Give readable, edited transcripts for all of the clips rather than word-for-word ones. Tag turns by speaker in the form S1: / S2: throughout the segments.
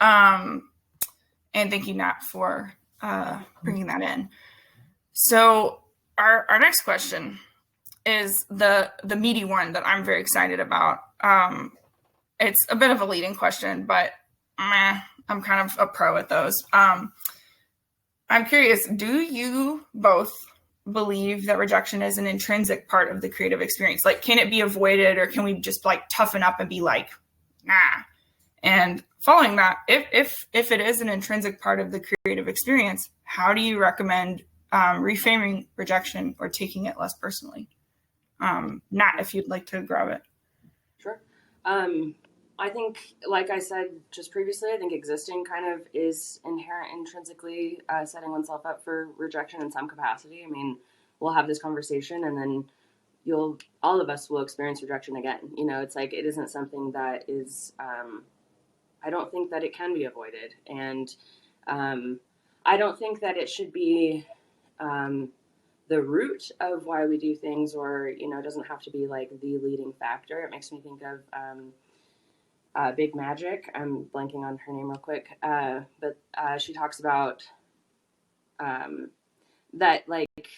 S1: And thank you, Nat, for bringing that in. So our next question is the meaty one that I'm very excited about. It's a bit of a leading question, but I'm kind of a pro at those. I'm curious, do you both believe that rejection is an intrinsic part of the creative experience? Like, can it be avoided, or can we just like toughen up and be like, nah? And following that, if it is an intrinsic part of the creative experience, how do you recommend reframing rejection or taking it less personally? Nat, if you'd like to grab it.
S2: Sure. I think, like I said just previously, I think existing kind of is inherent intrinsically setting oneself up for rejection in some capacity. I mean, we'll have this conversation and then all of us will experience rejection again. It's like, it isn't something that is, I don't think that it can be avoided. And I don't think that it should be the root of why we do things, or, it doesn't have to be like the leading factor. It makes me think of Big Magic. I'm blanking on her name real quick. But she talks about that, like,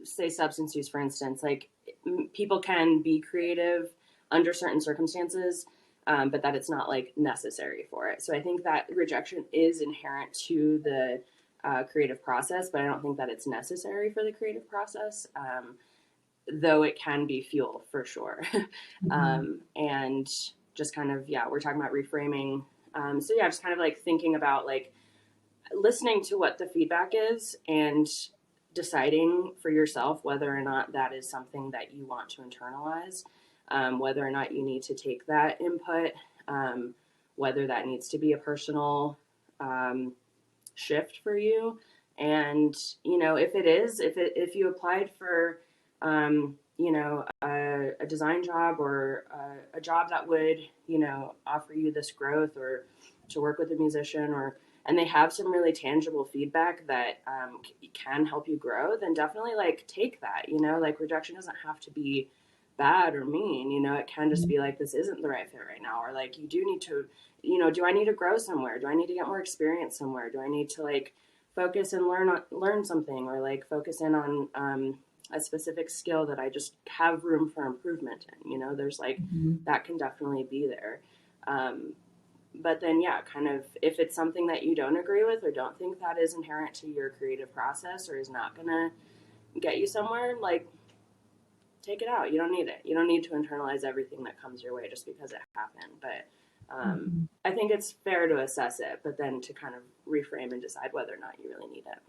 S2: say substance use, for instance, like people can be creative under certain circumstances, but that it's not like necessary for it. So I think that rejection is inherent to the creative process, but I don't think that it's necessary for the creative process, though it can be fuel for sure. And just kind of, we're talking about reframing. So just kind of like thinking about like listening to what the feedback is and deciding for yourself whether or not that is something that you want to internalize, whether or not you need to take that input, whether that needs to be a personal shift for you. And, if it is, if you applied for, a design job or a job that would, offer you this growth, or to work with a musician, and they have some really tangible feedback that can help you grow, then definitely like take that. Like rejection doesn't have to be bad or mean. It can just be like, this isn't the right fit right now, or like you do need to, do I need to grow somewhere? Do I need to get more experience somewhere? Do I need to like focus and learn something, or like focus in on a specific skill that I just have room for improvement in? There's like that can definitely be there. But then, kind of, if it's something that you don't agree with or don't think that is inherent to your creative process or is not going to get you somewhere, like, take it out. You don't need it. You don't need to internalize everything that comes your way just because it happened. But I think it's fair to assess it, but then to kind of reframe and decide whether or not you really need it.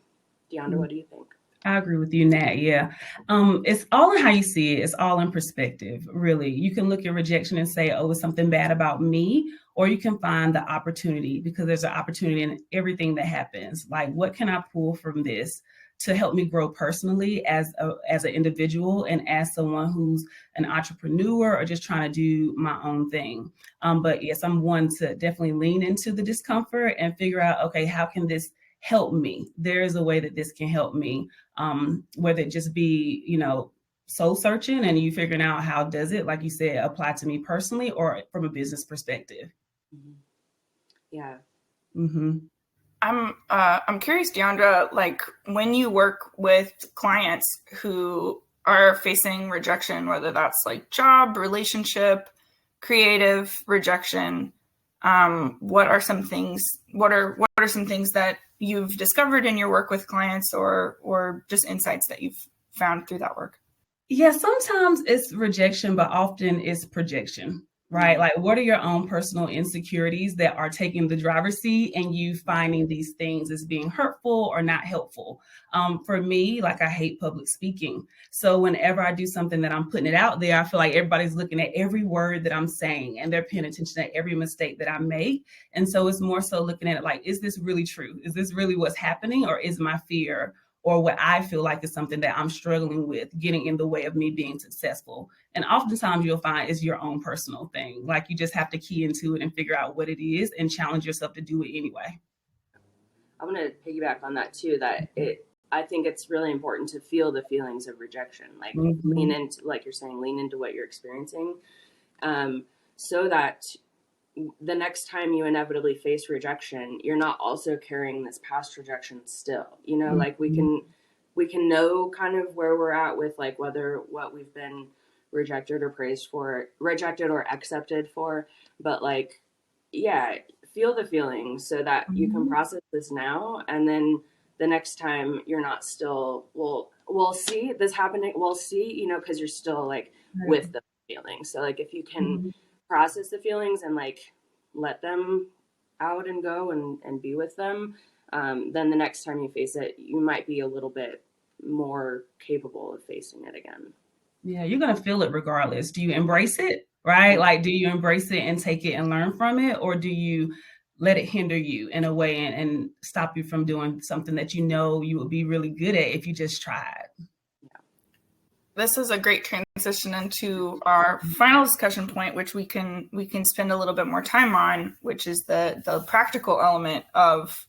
S2: Deonda, what do you think?
S3: I agree with you, Nat. Yeah. It's all in how you see it. It's all in perspective, really. You can look at rejection and say, oh, it's something bad about me, or you can find the opportunity, because there's an opportunity in everything that happens. Like, what can I pull from this to help me grow personally as an individual and as someone who's an entrepreneur or just trying to do my own thing. But yes, I'm one to definitely lean into the discomfort and figure out, okay, how can this help me? There is a way that this can help me, whether it just be, soul searching and you figuring out how does it, like you said, apply to me personally or from a business perspective.
S2: Yeah.
S1: I'm curious, Deandra, like when you work with clients who are facing rejection, whether that's like job, relationship, creative rejection, what are some things that you've discovered in your work with clients, or just insights that you've found through that work?
S3: Yeah, sometimes it's rejection, but often it's projection, right? Like, what are your own personal insecurities that are taking the driver's seat and you finding these things as being hurtful or not helpful? For me, like, I hate public speaking. So whenever I do something that I'm putting it out there, I feel like everybody's looking at every word that I'm saying and they're paying attention to every mistake that I make. And so it's more so looking at it like, is this really true? Is this really what's happening? Or is my fear or what I feel like is something that I'm struggling with getting in the way of me being successful? And oftentimes you'll find it's your own personal thing. Like, you just have to key into it and figure out what it is and challenge yourself to do it anyway.
S2: I'm going to piggyback on that too, I think it's really important to feel the feelings of rejection, like lean into, like you're saying, lean into what you're experiencing, so that the next time you inevitably face rejection, you're not also carrying this past rejection still. You know, like we can know kind of where we're at with like whether what we've been rejected or praised for, rejected or accepted for, but like, yeah, feel the feelings so that you can process this now, and then the next time you're not still, we'll see this happening, we'll see, you know, because you're still like with the feelings. So like if you can process the feelings and like let them out and go and be with them, then the next time you face it, you might be a little bit more capable of facing it again.
S3: Yeah, you're going to feel it regardless. Do you embrace it, right? Like, do you embrace it and take it and learn from it? Or do you let it hinder you in a way and stop you from doing something that you know you would be really good at if you just tried?
S1: This is a great transition into our final discussion point, which we can spend a little bit more time on, which is the practical element of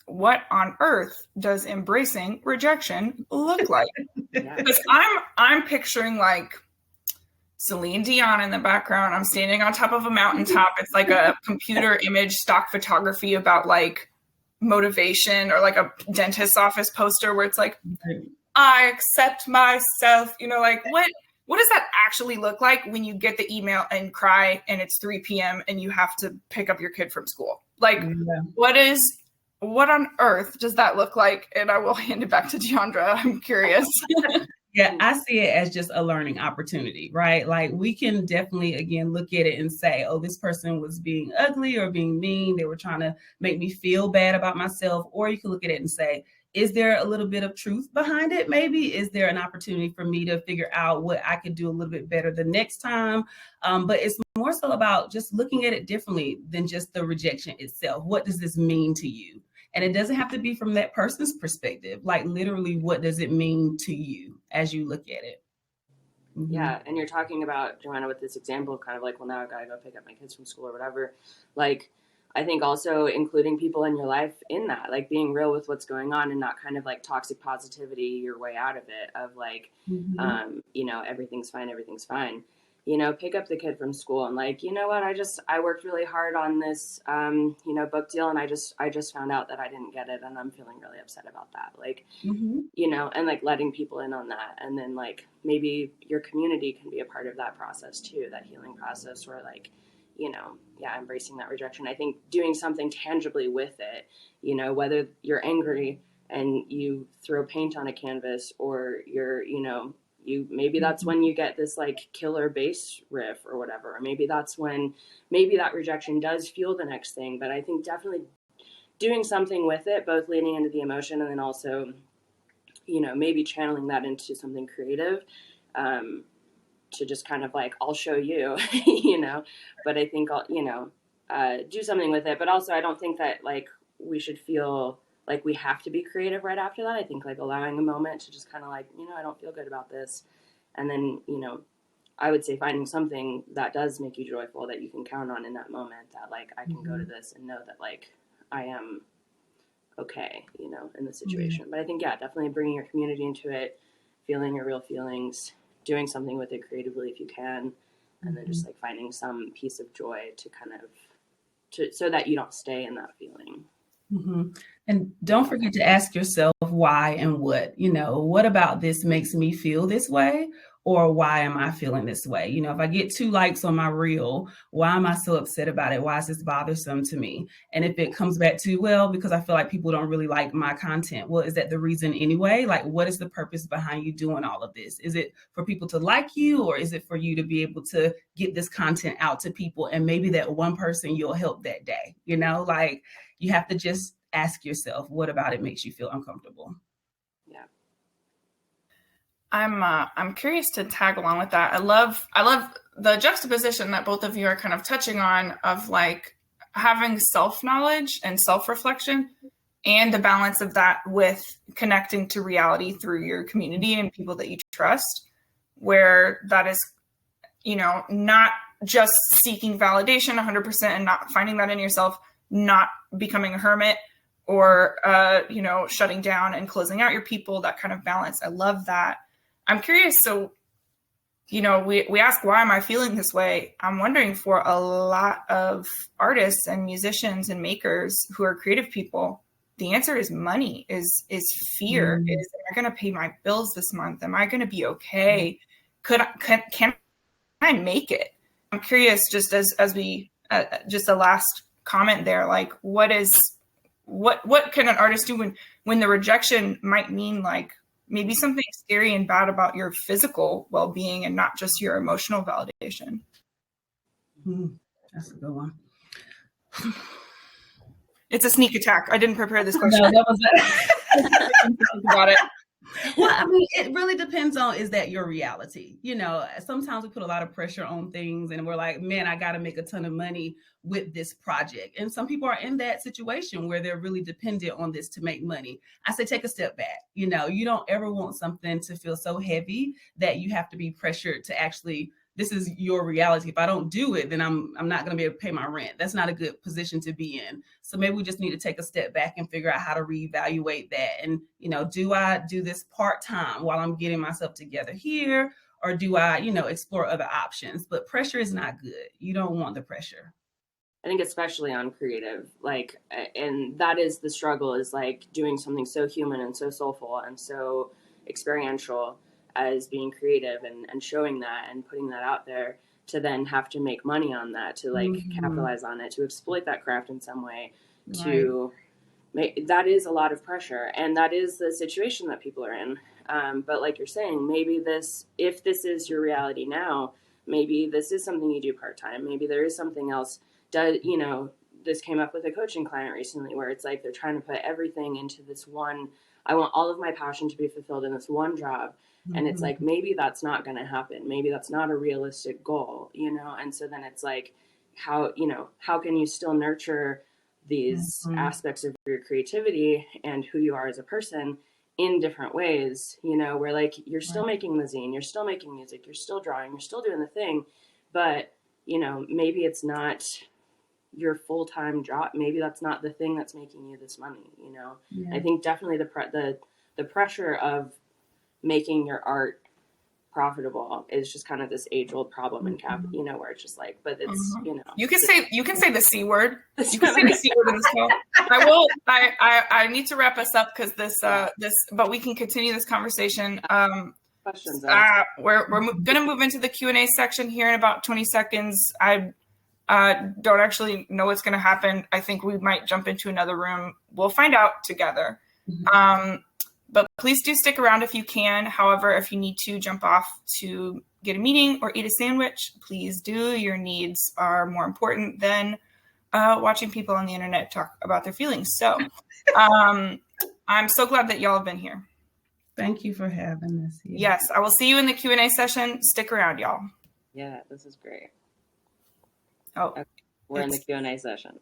S1: what on earth does embracing rejection look like? Because I'm picturing like Celine Dion in the background. I'm standing on top of a mountaintop. It's like a computer image stock photography about like motivation, or like a dentist's office poster where it's like, I accept myself, you know, like what does that actually look like when you get the email and cry and it's 3 p.m. and you have to pick up your kid from school? Like, what on earth does that look like? And I will hand it back to Deandra. I'm curious.
S3: Yeah, I see it as just a learning opportunity, right? Like we can definitely, again, look at it and say, oh, this person was being ugly or being mean. They were trying to make me feel bad about myself. Or you can look at it and say, is there a little bit of truth behind it? Maybe is there an opportunity for me to figure out what I could do a little bit better the next time? But it's more so about just looking at it differently than just the rejection itself. What does this mean to you? And it doesn't have to be from that person's perspective. Like literally, what does it mean to you as you look at it?
S2: Yeah, and you're talking about, Joanna, with this example of kind of like, well, now I gotta go pick up my kids from school or whatever. Like, I think also including people in your life in that, like being real with what's going on and not kind of like toxic positivity your way out of it, of like, you know, everything's fine, everything's fine. You know, pick up the kid from school and like, you know what, I worked really hard on this, you know, book deal, and I just found out that I didn't get it, and I'm feeling really upset about that. Like, you know, and like letting people in on that. And then like maybe your community can be a part of that process too, that healing process, or like, you know, embracing that rejection. I think doing something tangibly with it, you know, whether you're angry and you throw paint on a canvas, or you're, you know, maybe that's when you get this like killer bass riff or whatever, or maybe that's when maybe that rejection does fuel the next thing. But I think definitely doing something with it, both leaning into the emotion and then also, you know, maybe channeling that into something creative, to just kind of like, I'll show you, you know. But I think I'll, you know, do something with it. But also I don't think that like we should feel like we have to be creative right after that. I think like allowing a moment to just kind of like, you know, I don't feel good about this. And then, you know, I would say finding something that does make you joyful, that you can count on in that moment, that like, I can go to this and know that like I am okay, you know, in the situation. But I think, yeah, definitely bringing your community into it, feeling your real feelings, doing something with it creatively if you can, and then just like finding some piece of joy to kind of, so that you don't stay in that feeling.
S3: And don't forget to ask yourself why and what, you know, what about this makes me feel this way? Or why am I feeling this way? You know, if I get 2 likes on my reel, why am I so upset about it? Why is this bothersome to me? And if it comes back to, well, because I feel like people don't really like my content, well, is that the reason anyway? Like, what is the purpose behind you doing all of this? Is it for people to like you, or is it for you to be able to get this content out to people? And maybe that one person you'll help that day, you know, like you have to just ask yourself, what about it makes you feel uncomfortable?
S2: Yeah.
S1: I'm curious to tag along with that. I love the juxtaposition that both of you are kind of touching on, of like having self-knowledge and self-reflection, and the balance of that with connecting to reality through your community and people that you trust, where that is, you know, not just seeking validation 100% and not finding that in yourself, not becoming a hermit, or, you know, shutting down and closing out your people, that kind of balance. I love that. I'm curious. So we ask, why am I feeling this way? I'm wondering for a lot of artists and musicians and makers who are creative people, the answer is money, is fear, is, am I going to pay my bills this month? Am I going to be okay? Can I make it? I'm curious, just as we, just a last comment there, like what can an artist do when the rejection might mean like maybe something scary and bad about your physical well-being and not just your emotional validation?
S3: That's a good one.
S1: It's a sneak attack. I didn't prepare this question.
S3: No, that was
S1: about it.
S3: Well, I mean, it really depends on, is that your reality? Sometimes we put a lot of pressure on things and we're like, man, I got to make a ton of money with this project. And some people are in that situation where they're really dependent on this to make money. I say, take a step back. You don't ever want something to feel so heavy that you have to be pressured to actually, this is your reality. If I don't do it, then I'm not going to be able to pay my rent. That's not a good position to be in. So maybe we just need to take a step back and figure out how to reevaluate that. And, do I do this part-time while I'm getting myself together here? Or do I, explore other options? But pressure is not good. You don't want the pressure.
S2: I think especially on creative, like, and that is the struggle, is like doing something so human and so soulful and so experiential as being creative and showing that and putting that out there, to then have to make money on that, to like capitalize on it, to exploit that craft in some way, to make, that is a lot of pressure, and that is the situation that people are in. But like you're saying, maybe if this is your reality now, maybe this is something you do part-time. Maybe there is something else. This came up with a coaching client recently where it's like they're trying to put everything into this one, I want all of my passion to be fulfilled in this one job. And it's like, maybe that's not going to happen. Maybe that's not a realistic goal, And so then it's like, how can you still nurture these aspects of your creativity and who you are as a person in different ways, where like you're still making the zine, you're still making music, you're still drawing, you're still doing the thing, but maybe it's not your full-time job. Maybe that's not the thing that's making you this money, I think definitely the pressure of making your art profitable is just kind of this age-old problem in cap, where it's just like, but it's
S1: you can say the C word. You can say the C word in this call. I need to wrap us up because but we can continue this conversation.
S2: Questions.
S1: We're going to move into the Q&A section here in about 20 seconds. I don't actually know what's going to happen. I think we might jump into another room. We'll find out together. But please do stick around if you can. However, if you need to jump off to get a meeting or eat a sandwich, please do. Your needs are more important than watching people on the internet talk about their feelings. So I'm so glad that y'all have been here.
S3: Thank you for having us here.
S1: Yes, I will see you in the Q&A session. Stick around, y'all.
S2: Yeah, this is great.
S1: Oh,
S2: okay. We're in the Q&A session.